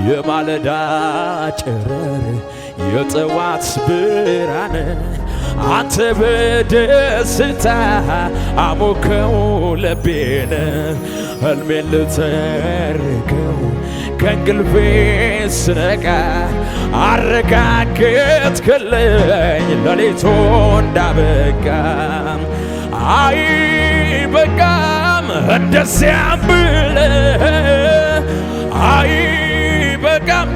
የማለዳ ጨረር የጠዋት ብርሃን አንተ በደስታ አሞከው ልቤን ሕልሜን ልተርከው ከእንቅልፌ ስነቃ አረጋገጥክልኝ ሌሊቱ እንዳበቃ አይበቃም እንደዚያም ብለህ አይበቃም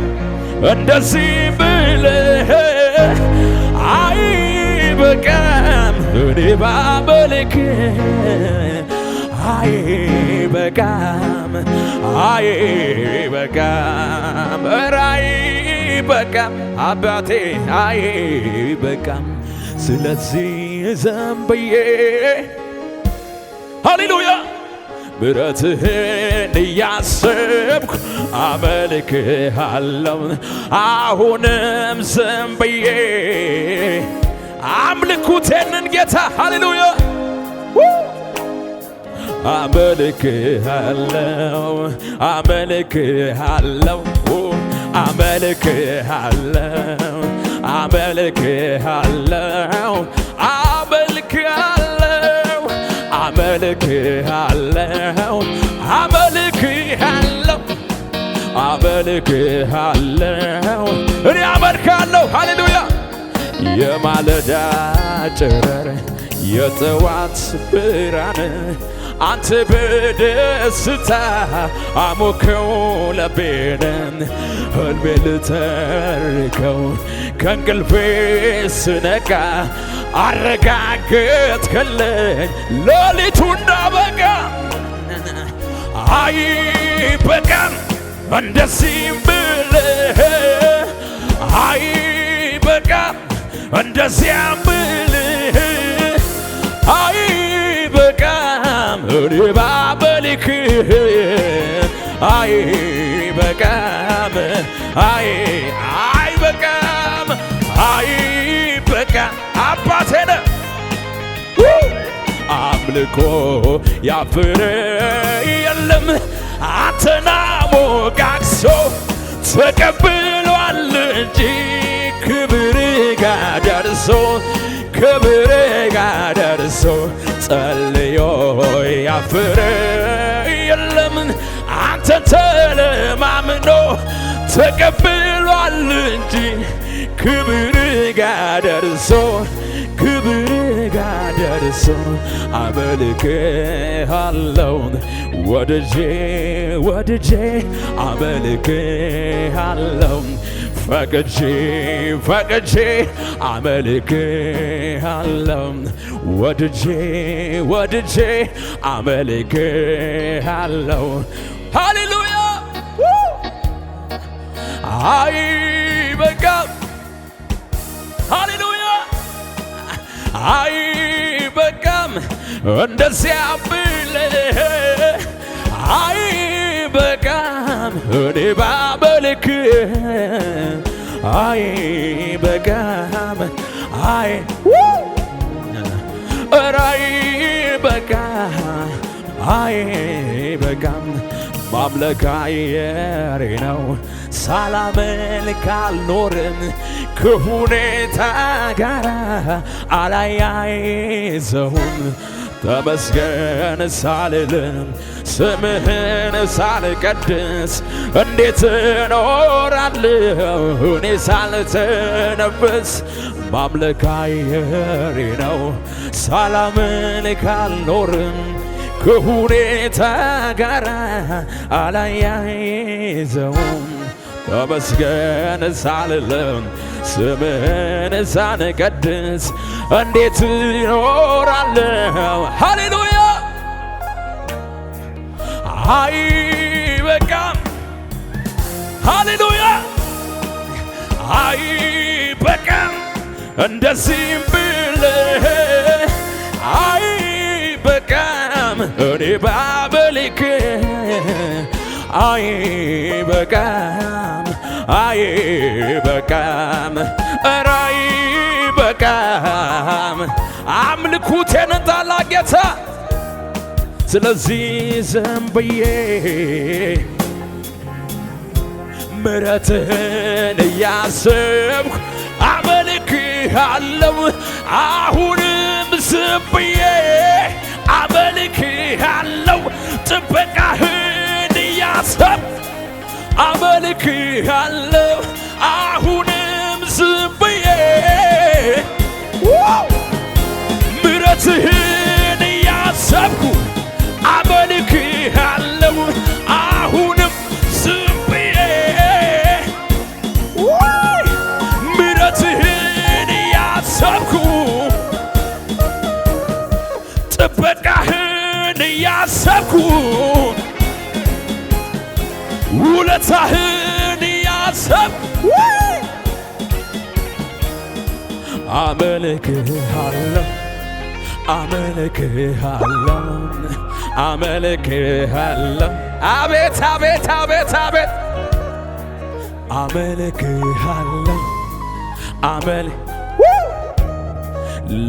እንደዚህ ብለህ አይበቃም እኔ ባመልክ አይበቃም አይበቃም ኧረ አይበቃም አባቴ አይበቃም ስለዚህ ዘንብዬ ሃሌሉያ ምሕረትህን እያሰብኩ አመልክሃለሁ አሁንም ዝም ብዬ አምልኩቴንን ጌታ ሃሌሉያ አመልክሃለሁ አመልክሃለሁ አመልክሃለሁ አመልክሃለሁ አመልክሃለሁ አመልክሃለሁ አመልክሃለሁ አመልክሃለሁ እኔ አመልክሃለሁ ሃሌሉያ የማለዳ ጨረር የጠዋት ብርሃን አንተ በደስታ አሞከው ልቤን ሕልሜን ልተርከው ከእንቅልፌ ስነቃ አረጋገጥክልኝ ሌሊቱ እንዳበቃ አይበቃም እንደዚህም ብለህ አይበቃም እንደዚያም ብለህ አይበቃም እኔ ባመልክህ አይበቃም አይበቃም አይበቃም አባቴ ነህ አምልኮ ያፍር የለም አንተን አሞጋግሶ ተቀብሏል እንጂ ክብር ጋር ደርሶ ክብር ጋር ደርሶ ጸልዮ ያፍር የለም አንተን ተለማምኖ ተቀብሏል እንጂ ክብር ጋር ደርሶ ክብር ጋር ደርሶ አመልክሃለሁ ወድጄ ወድጄ አመልክሃለሁ ፈቅጄ ፈቅጄ አመልክሃለሁ ወድጄ ወድጄ አመልክሃለሁ ሃሌሉያ አይበቃም ሃሌሉያ አይበቃም እንደዚያ ብለህ አይበቃም እኔ ባመልክህ አይበቃም ኧረ አይበቃም አይበቃም ማምለክ አየሬ ነው ሳላመልክ አልኖርም ከሁኔታ ጋር አላያይዘውም ተመስገን ሳልልም ስምህን ሳልቀድስ እንዴት እኖራለሁ እኔ ሳልተነፍስ ማምለክ አየሬ ነው ሳላመልክ አልኖርም ከሁኔታ ጋር አላያይዘውም ተመስገን ሳልልም ስምህን ሳልቀድስ እንዴት እኖራለሁ ሃሌሉያ አይበቃም ሃሌሉያ አይበቃም እንደዚህም ብለህ አይበቃም እኔ ባመልክህ አይበቃም አይበቃም ኧረ አይበቃም አምልኩቴን ታላቅ ጌታ ስለዚህ ዝም ብዬ ምሕረትህን እያሰብኩ አመልክሃለሁ አሁንም ዝም ብዬ አመልክሃለሁ ጥበቃህን እያሰብኩ አመልክሃለሁ አሁንም ዝም ብዬ ምሕረትህን እያሰብኩ አመልክሃለሁ አሁንም ዝም ብዬ ምሕረትህን እያሰብኩ ጥበቃህን እያሰብኩ ውለታህን እያሰብኩ አመልክሃለሁ አመልክሃለሁ አመልክሃለሁ አቤት አቤት አቤት አቤት አመልክሃለሁ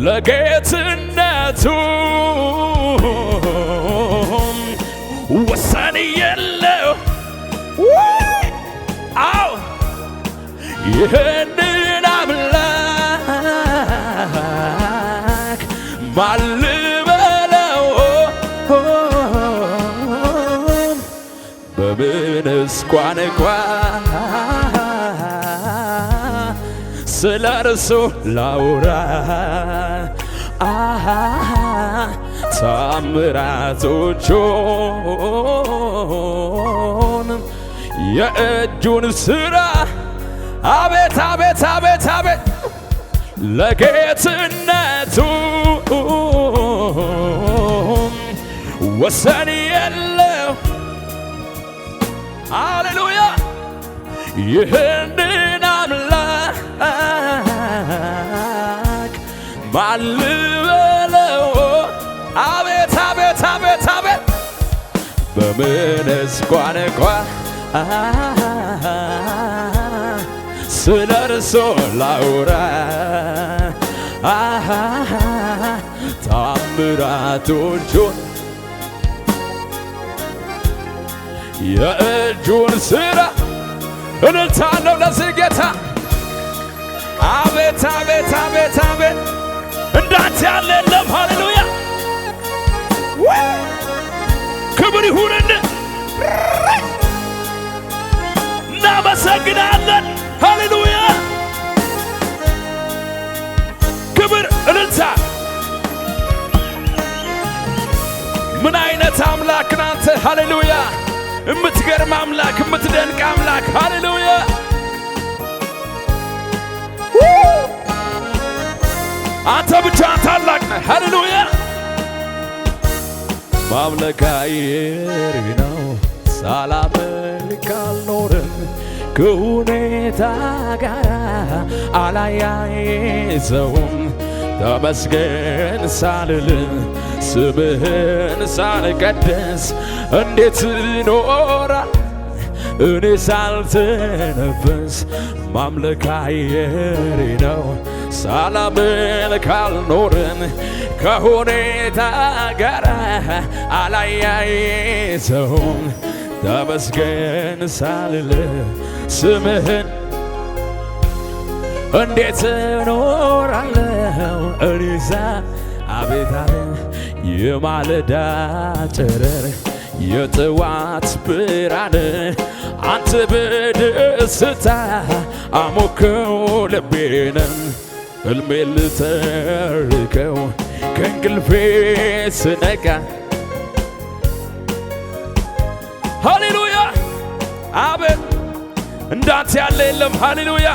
ለጌትነቱ ወሰን የለው አዎ ይህንን አምላክ ማን ልበለው በምንስ ቋንቋ ስለ እርሱ ላውራ ታምራቶቹን የእጁን ሥራ አቤት አቤት አቤት አቤት ለጌትነቱ ወሰን የለው ሃሌሉያ ይህንን አምላክ ማን ልበለው አቤት አቤት አቤት አቤት በምንስ ቋንቋ ስለ እርሱ ላውራ ታምራቶቹን የእጁን ሥራ እልልታ ነው ለዚህ ጌታ አቤት አቤት አቤት አቤት እንዳንተ ያለ የለም ሃሌሉያ ክብር ይሁንልህ እናመሰግናለን ሃሌሉያ ክብር እልልታ ምን አይነት አምላክ ናንተ ሃሌሉያ እምትገርም አምላክ እምትደንቅ አምላክ ሃሌሉያ አንተ ብቻ ታላቅ ነህ ሃሌሉያ ማምለካዬ ነው ሳላመልክ አልኖርም ከሁኔታ ጋር አላያይዘውም ተመስገን ሳልል ስምህን ሳልቀድስ እንዴት ኖራ እኔ ሳልተነፍስ ማምለካዬ ነው ሳላመልክ አልኖርም ከሁኔታ ጋር አላያይዘውም ተመስገን ሳልል ስምህን እንዴት እኖራለሁ እኔሳ አቤት አቤት የማለዳ ጨረር የጥዋት ብርሃን አንተ በደስታ አሞከው ልቤንም ሕልሜን ልተርከው ከእንቅልፌ ስነቃ ሃሌሉያ አቤት እንዳንተ ያለ የለም ሃሌሉያ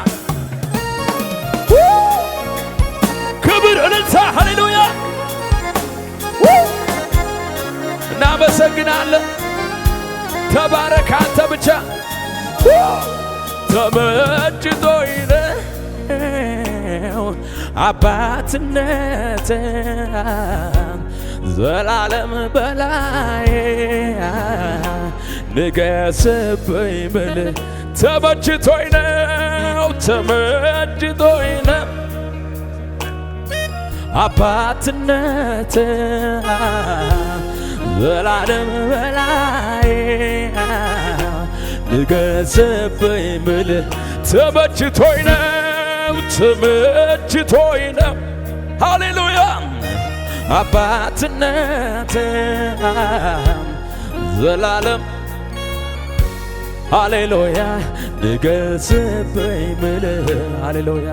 ክብር እልልታ ሃሌሉያ እናመሰግናለን ተባረክ አንተ ብቻ ተመችቶኝ ነው አባትነት ዘላለም በላይ ንገስብኝ ብል ተመችቶኝ ነው አባትነት ዘላለም በላይ ንገስብኝ ምልህ ተመችቶኝ ነው ሃሌሉያ አባትነት ዘላለም ሃሌሉያ ንገስብኝ ምልህ ሃሌሉያ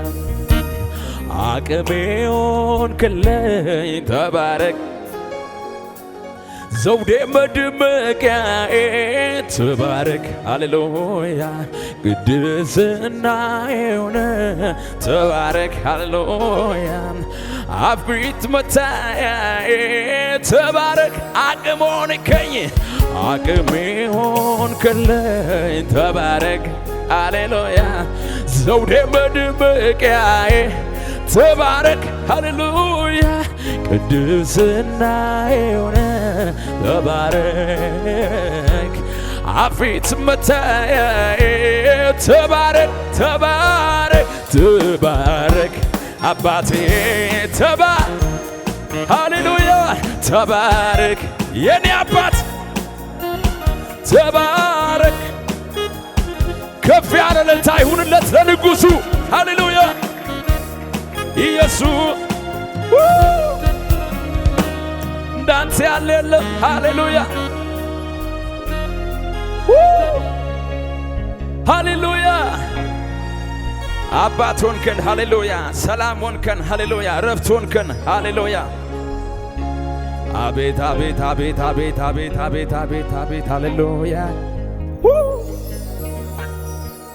አቅሜ ሆንክልኝ ተባረክ ዘውዴ መድመቂያዬ ተባረክ ሃሌሉያ ቅድስናዬ ሆነ ተባረክ ሃሌሉያ አፍሪት መታያዬ ተባረክ አቅሜ ሆንክልኝ ተባረክ ሃሌሉያ ዘውዴ መድመቂያዬ ተባረክ ሃሌሉያ ቅድስናዬ ሆነ ተባረክ አፍሪት መታያዬ ተባረክ አባቴ ሃሌሉያ ተባረክ የኔ አባት ተባረክ ከፍ ያለ እልልታ ይሁንለት ለንጉሡ ሃሌሉያ ኢየሱስ እንዳንተ ያለ የለም ሃሌሉያ ሃሌሉያ አባት ሆንከን ሃሌሉያ ሰላም ሆንከን ሃሌሉያ ረፍት ሆንከን ሃሌሉያ አቤት አቤት አቤት አቤት አቤት አቤት አቤት አቤት ሃሌሉያ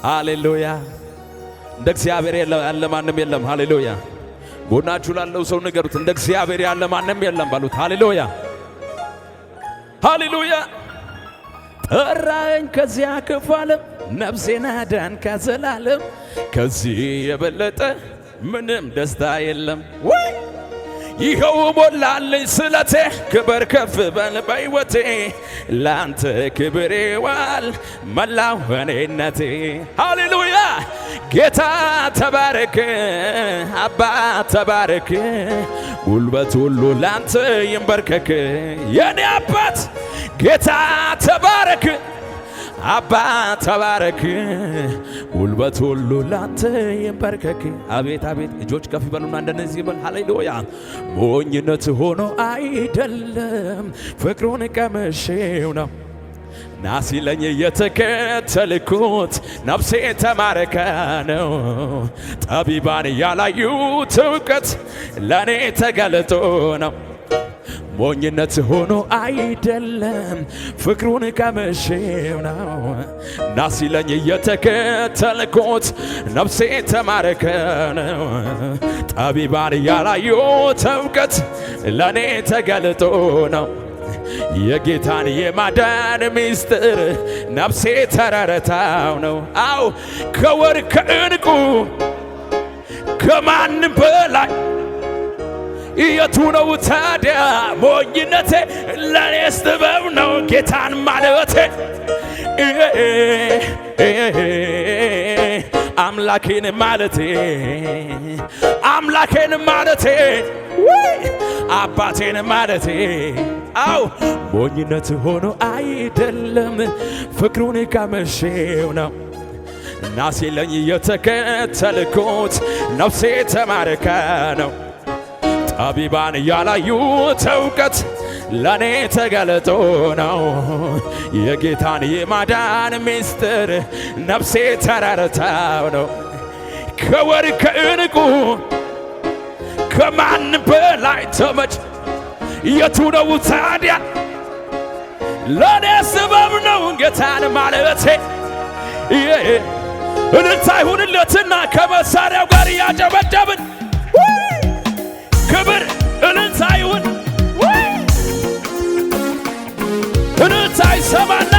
ሃሌሉያ እንደ እግዚአብሔር ያለ ማንም የለም ሃሌሉያ ጎናችሁ ላለው ሰው ንገሩት እንደ እግዚአብሔር ያለ ማንም የለም ባሉት ሃሌሉያ ሃሌሉያ ጠራኝ ከዚያ ክፉ ዓለም ነፍሴን አዳንክ ከዘላለም ከዚህ የበለጠ ምንም ደስታ የለም ወይ ይኸው ሞላልኝ ስለቴ ክበር ከፍ በል በሕይወቴ ላንተ ክብሬ ዋል መላው እኔነቴ ሃሌሉያ ጌታ ተባረክ አባ ተባረክ ጉልበት ሁሉ ላንተ ይንበርከክ የኔ አባት ጌታ ተባረክ አባ ተባረክ ጉልበት ሁሉ ላንተ ይንበርከክ አቤት አቤት እጆች ከፍ ይበሉና እንደነዚህ ይበል ሃሌሉያ ሞኝነት ሆኖ አይደለም ፍቅሩን ቀምሼው ነው ናሲለኝ የተከተልኩት ነፍሴ ተማረከ ነው ጠቢባን ያላዩት እውቀት ለኔ ተገልጦ ነው ሞኝነት ሆኖ አይደለም ፍቅሩን ቀምሼው ነው ናሲለኝ የተከተልኩት ነፍሴ ተማረከ ነው ጠቢባን ያላዩት እውቀት ለኔ ተገልጦ ነው የጌታን የማዳን ምስጢር ነፍሴ ተረድታው ነው አው ከወርቅ ከዕንቁ ከማንም በላይ የቱ ነው ታዲያ ሞኝነቴ ለኔስ ጥበብ ነው ጌታን ማለቴ አምላኬን ማለቴ አባቴን ማለቴ አው ሞኝነት ሆኖ አይደለም ፍቅሩን ቀምሼው ነው ናሲለኝ የተከተልኩት ነፍሴ ተማረከ ነው ጠቢባን ያላዩት እውቀት ለኔ ተገልጦ ነው የጌታን የማዳን ምስጢር ነፍሴ ተረድታው ነው ከወርቅ ከዕንቁ ከማንም በላይ ተመች የቱ ነው ታዲያ ለኔ ስበብ ነው ጌታን ማለቴ እልልታ ይሁንለትና ከመሳሪያው ጋር እያጨበጨብን ክብር እልልታ ይሁን እልልታ ይሰማና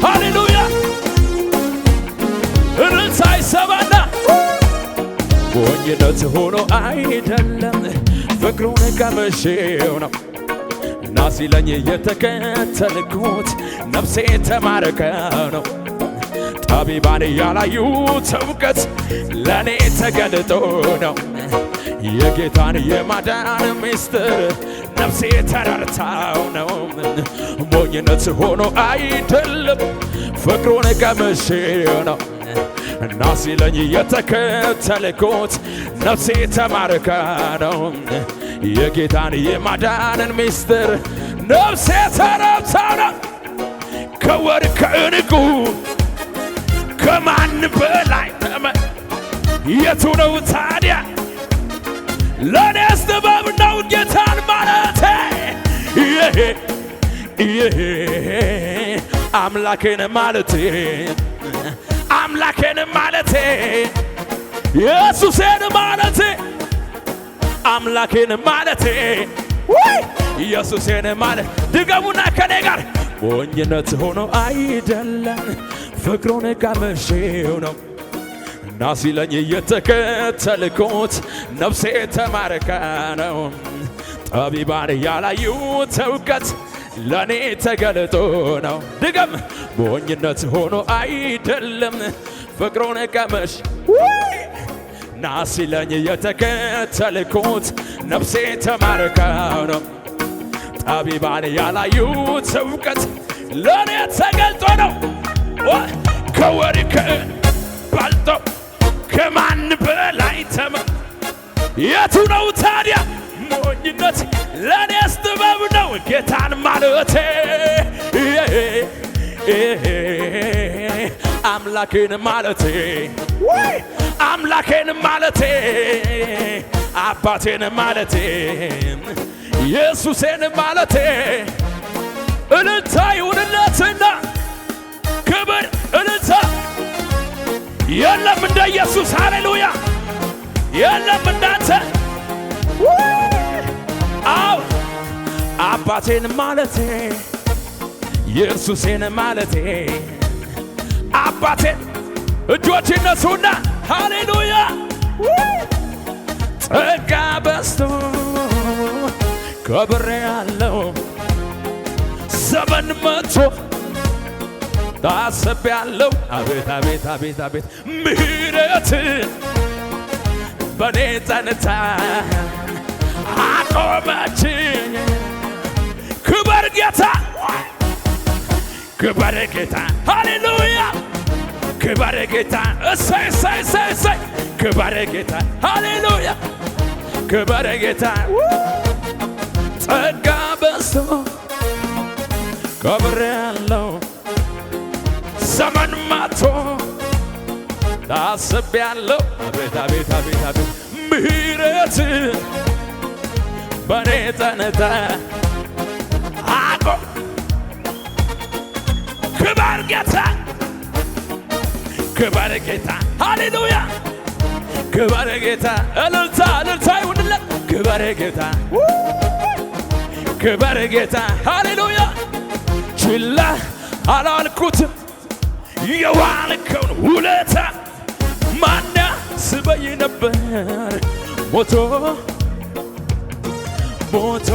ሃሌሉያ እልልታ ይሰማና ሞኝነት ሆኖ አይደለም ፍቅሩን ቀምሼው ነው ናሲለኝ የተከተልኩት ነፍሴ ተማረከ ነው ጠቢባን ያላዩት እውቀት ለኔ ተገልጦ ነው የጌታን የማዳን ምስጢር ነፍሴ ተረድታው ነው ሞኝነት ሆኖ አይደለም ፍቅሩን ቀምሼው ነው እና ሲለኝ የተከተልኩት ነፍሴ ተማርካ ነው የጌታን የማዳንን ምስጢር ነፍሴ ተረድታው ነው ከወርቅ ከዕንቁ ከማን በላይ የቱ ነው ታዲያ ለኔስ ጥበብ ነው ጌታን ማለቴ አምላኬን ማለቴ አምላኬን ማለቴ ኢየሱሴን ማለቴ አምላኬን ማለቴ ኢየሱሴን ማለት ድገሙና ከኔ ጋር ሞኝነት ሆኖ አይደለም ፍቅሩን ቀምሼው ነው እና ሲለኝ የተከተልኩት ነፍሴ ተማርካ ነው ጠቢባን ያላዩት እውቀት ለኔ ተገልጦ ነው ድገም ሞኝነት ሆኖ አይደለም ፍቅሩን ቀምሼ እና ሲለኝ የተከተልኩት ነፍሴ ተማርካ ነው ጠቢባን ያላዩት እውቀት ለኔ ተገልጦ ነው ከወርቅ በልጦ ከማን በላይ የቱ ነው ታዲያ ሞኝነት ለኔስ ጥበብ ነው ጌታን ማለቴ አምላኬን ማለቴ አምላኬን ማለቴ አባቴን ማለቴ ኢየሱሴን ማለቴ እልልታ ይሁንለትና ክብር እልልታ የለም እንደ ኢየሱስ ሃሌሉያ የለም እንዳንተ አው አባቴን ማለቴ ኢየሱሴን ማለቴ አባቴን እጆች ይነሱና ሃሌሉያ ጸጋ በዝቶ ከብሬ ያለው ዘመን መጥቶ ታስቤያለሁ አቤት አቤት አቤት አቤት ምሕረት በኔ ጸንታ አቆመችኝ ክበር ጌታ ክበር ጌታ ሃሌሉያ ክበር ጌታ እሰይ እሰይ እሰይ እሰይ ክበር ጌታ ሃሌሉያ ክበር ጌታ ጸጋ በዝቶ ከብሬያለሁ ዘመን መጥቶ ታስቤያለሁ አቤት አቤት አቤት አቤት ምሕረት በኔ ጸንታ ክበር ጌታ ክበር ጌታ ሃሌሉያ ክበር ጌታ እልልታ እልልታ ይሁንለት ክበር ጌታ ክበር ጌታ ሃሌሉያ ችላ አላልኩትም የዋልከውን ውለታ ማን ያስበኝ ነበር ሞቶ ሞቶ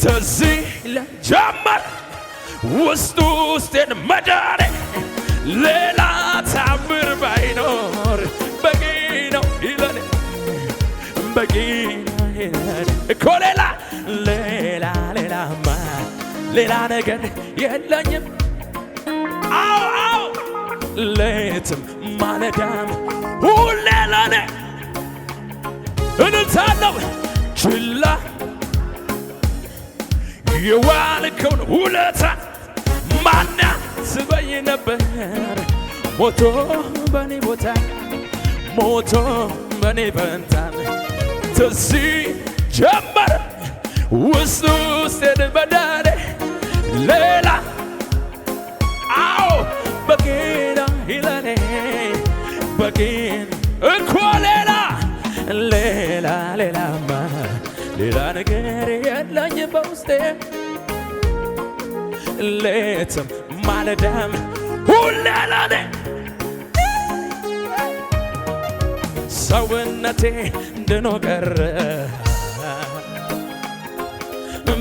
ትዝ ይለኝ ጀመር ውስጥ ውስጤን መዳኔ ሌላ ታምር ባይኖር በቂ ነው ይለኔ በቂ ነው ይለኔ እኮ ሌላማ ሌላ ነገር የለኝም አው አው ሌትም ማለዳም ሁሌ ለኔ እልልታለሁ ችላ የዋልከውን ውለታ ማን ያስበኝ ነበር ሞቶ በኔ ቦታ ሞቶ በኔ ፈንታ ትዝ ጀመር ውስጥ ውስጤን መዳኔ ሌላ አዎ በቂ ነው ይለኔ በቂ እኮ ሌላማ ሌላ ነገር የለኝ በውስጤ ሌትም ማለዳም ሁሌ ለኔ ሰውነቴ ድኖ ቀረ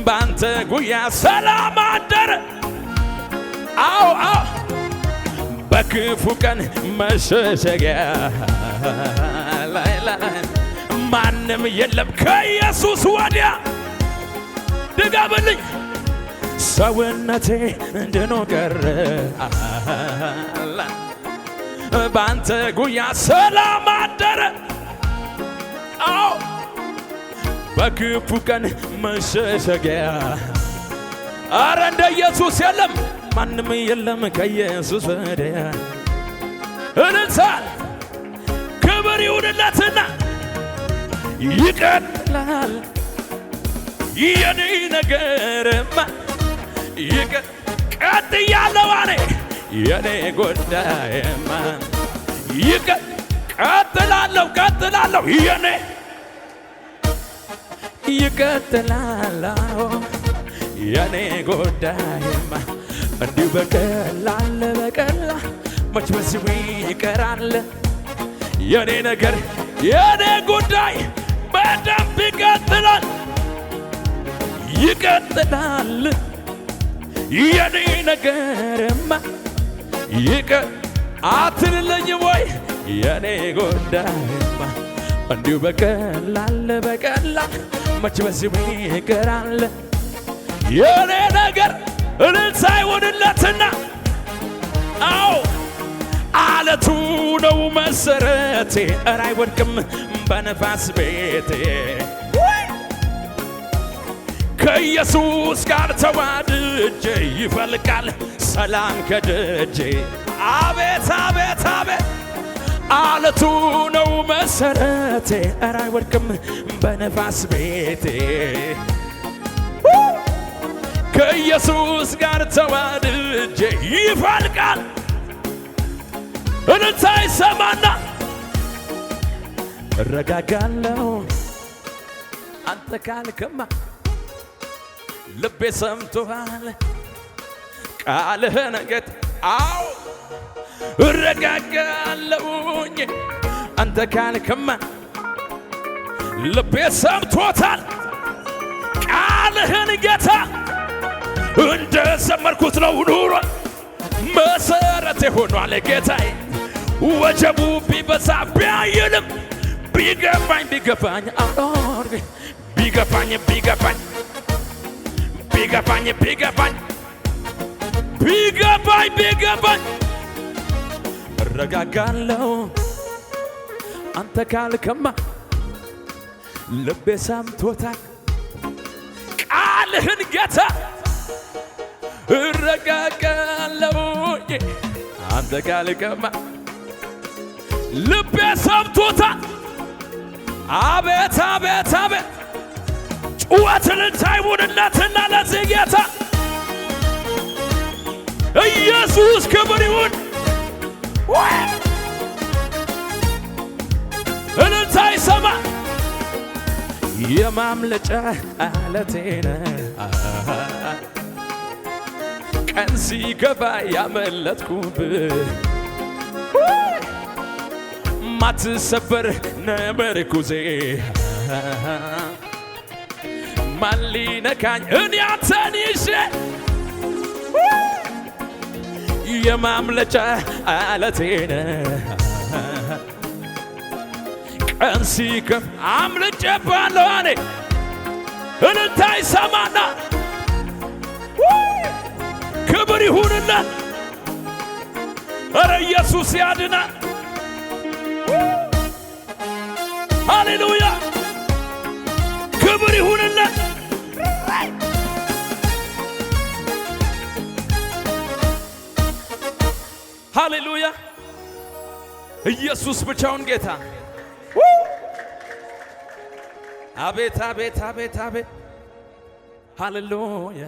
ባንተ ጉያ ሰላም አደረ አዎ አዎ በክፉ ቀን መሸሸጊያ ላይ ማንም የለም ከኢየሱስ ወዲያ። ድገምልኝ። ሰውነቴ እንድኖ ቀረ ባንተ ጉያ ሰላም አደረ። አዎ በክፉ ቀን መሸሸጊያ አረ እንደ ኢየሱስ የለም ማንም የለም ከኢየሱስ ወዲያ። እልልታል ክብር ይሁንለትና ይቀጥላል የኔ ነገርማ ቀጥያለሁ አኔ የኔ ጉዳይማ ቀጥላለሁ የኔ ይቀጥላለሁ የኔ ጉዳይማ እንዲሁ በቀላል መች በዚሁ ይቀራል የኔ ነገር የኔ ጉዳይ በደንብ ይቀጥላል የኔ ነገርማ አትልለኝም ወይ የኔ ጉዳይማ እንዲሁ በቀላል መች በዚሁ ይቀራል የኔ ነገር እልልታ ይሁንለትና አዎ አለቱ ነው መሰረቴ ኧረ አይወድቅም በነፋስ ቤቴ ከኢየሱስ ጋር ተዋድጄ ይፈልቃል ሰላም ከደጄ አቤት አቤት አቤት አለቱ ነው መሰረቴ ኧረ አይወድቅም በነፋስ ቤቴ ከኢየሱስ ጋር ተዋድጄ ይፈልቃል እልልታ ይሰማና እረጋጋለሁ አንተ ካልክማ ልቤ ሰምቶሃል ቃልህን ገት አዎ እረጋጋለሁኝ አንተ ካልክማ ልቤ ሰምቶታል ቃልህን ጌታ እንደ ዘመርኩት ነው ኑሮ መሰረቴ ሆኗል ጌታዬ ወጀቡ ቢበዛ ቢያይልም ቢገፋኝ አኖር ቢገፋኝ እረጋጋለሁ አንተ ካልክማ ልቤ ሰምቶታል ቃልህን ጌታ እረጋጋለሁ አንተ ካልክማ ልቤ ሰምቶታል አቤት አቤት አቤት ጩኸትን ታይሙንነትና ለዚህ ጌታ ኢየሱስ ክብር ይሁን እልልታ ይሰማ የማምለጫ አለቴ ነህ ቀን ሲገባ ያመለጥኩብህ ማትሰበር ምርኩዜ ማን ሊነካኝ እኔ አንተን ይዤ የማምለጫ አለቴ ነህ ቀን ሲከፍ አምልጬብሃለሁ እኔ እልልታ ይሰማና ክብር ይሁንለት ኧረ ኢየሱስ ያድናል ሃሌሉያ ክብር ይሁንለት ሃሌሉያ ኢየሱስ ብቻውን ጌታ አቤት አቤት አቤት አቤት ሃሌሉያ